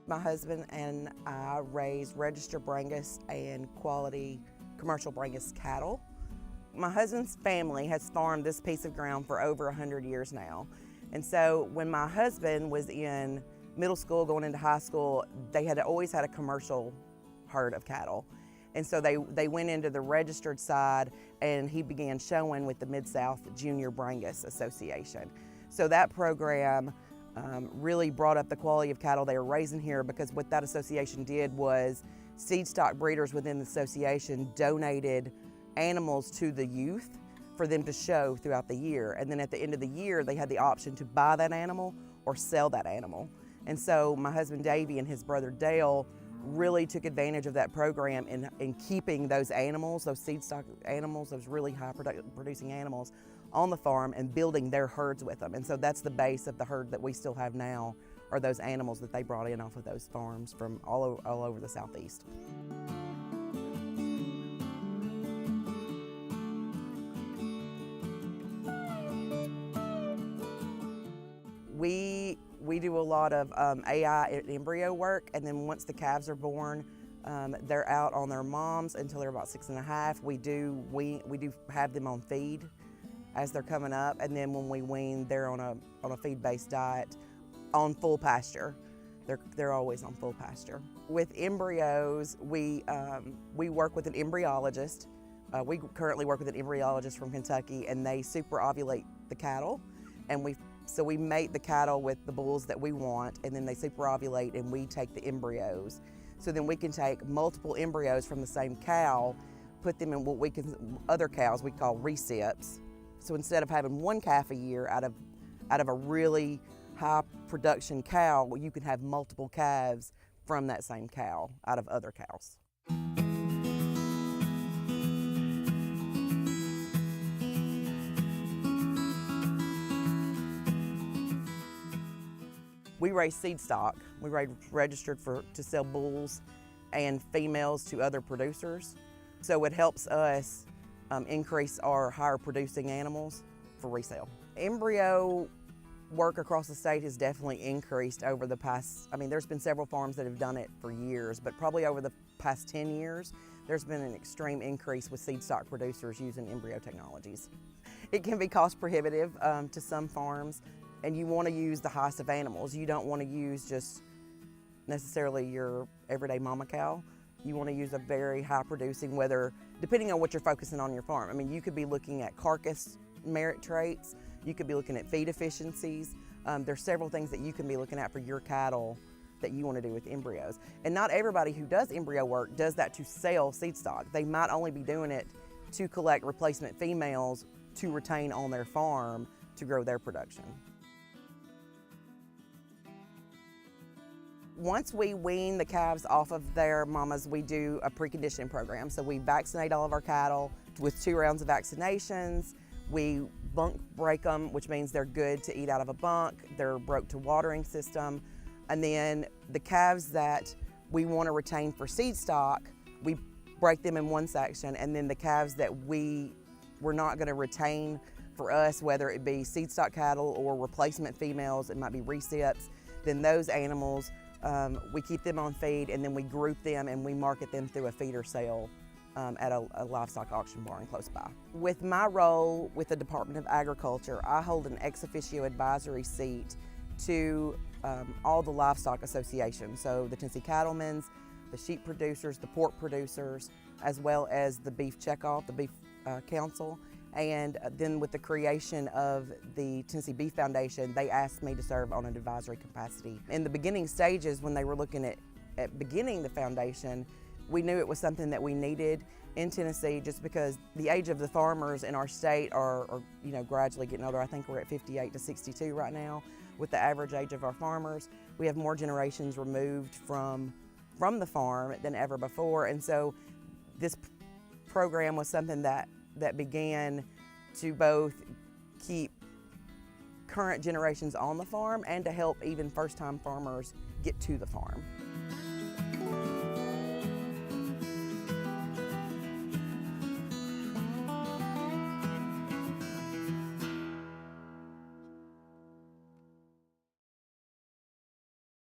My husband and I raise registered Brangus and quality commercial Brangus cattle. My husband's family has farmed this piece of ground for over 100 years now. And so when my husband was in middle school, going into high school, they had always had a commercial herd of cattle. And so they went into the registered side, and he began showing with the Mid-South Junior Brangus Association. So that program really brought up the quality of cattle they were raising here, because what that association did was seed stock breeders within the association donated animals to the youth for them to show throughout the year. And then at the end of the year, they had the option to buy that animal or sell that animal. And so my husband Davey and his brother Dale really took advantage of that program in keeping those animals, those seed stock animals, those really high producing animals on the farm and building their herds with them. And so that's the base of the herd that we still have now, are those animals that they brought in off of those farms from all over the Southeast. We do a lot of AI and embryo work, and then once the calves are born, they're out on their moms until they're about 6.5. We do have them on feed as they're coming up, and then when we wean, they're on a feed-based diet on full pasture. They're always on full pasture. With embryos, we work with an embryologist. We currently work with an embryologist from Kentucky, and they super ovulate the cattle, and so we mate the cattle with the bulls that we want, and then they super ovulate, and we take the embryos. So then we can take multiple embryos from the same cow, put them in other cows we call recips. So instead of having one calf a year out of a really high production cow, you can have multiple calves from that same cow out of other cows. We raise seed stock. We registered to sell bulls and females to other producers. So it helps us increase our higher producing animals for resale. Embryo work across the state has definitely increased over the past, there's been several farms that have done it for years, but probably over the past 10 years, there's been an extreme increase with seed stock producers using embryo technologies. It can be cost prohibitive to some farms, and you want to use the highest of animals. You don't want to use just necessarily your everyday mama cow. You want to use a very high producing, depending on what you're focusing on your farm. You could be looking at carcass merit traits, you could be looking at feed efficiencies. There's several things that you can be looking at for your cattle that you want to do with embryos. And not everybody who does embryo work does that to sell seed stock. They might only be doing it to collect replacement females to retain on their farm to grow their production. Once we wean the calves off of their mamas, we do a preconditioning program. So we vaccinate all of our cattle with 2 rounds of vaccinations. We bunk break them, which means they're good to eat out of a bunk. They're broke to watering system. And then the calves that we want to retain for seed stock, we break them in one section. And then the calves that we're not going to retain for us, whether it be seed stock cattle or replacement females, it might be recips, then those animals, we keep them on feed, and then we group them and we market them through a feeder sale at a livestock auction barn close by. With my role with the Department of Agriculture, I hold an ex officio advisory seat to all the livestock associations, so the Tennessee Cattlemen's, the sheep producers, the pork producers, as well as the beef checkoff, the beef council. And then with the creation of the Tennessee Beef Foundation, they asked me to serve on an advisory capacity. In the beginning stages, when they were looking at beginning the foundation, we knew it was something that we needed in Tennessee, just because the age of the farmers in our state are gradually getting older. I think we're at 58 to 62 right now with the average age of our farmers. We have more generations removed from the farm than ever before. And so this program was something that began to both keep current generations on the farm and to help even first-time farmers get to the farm.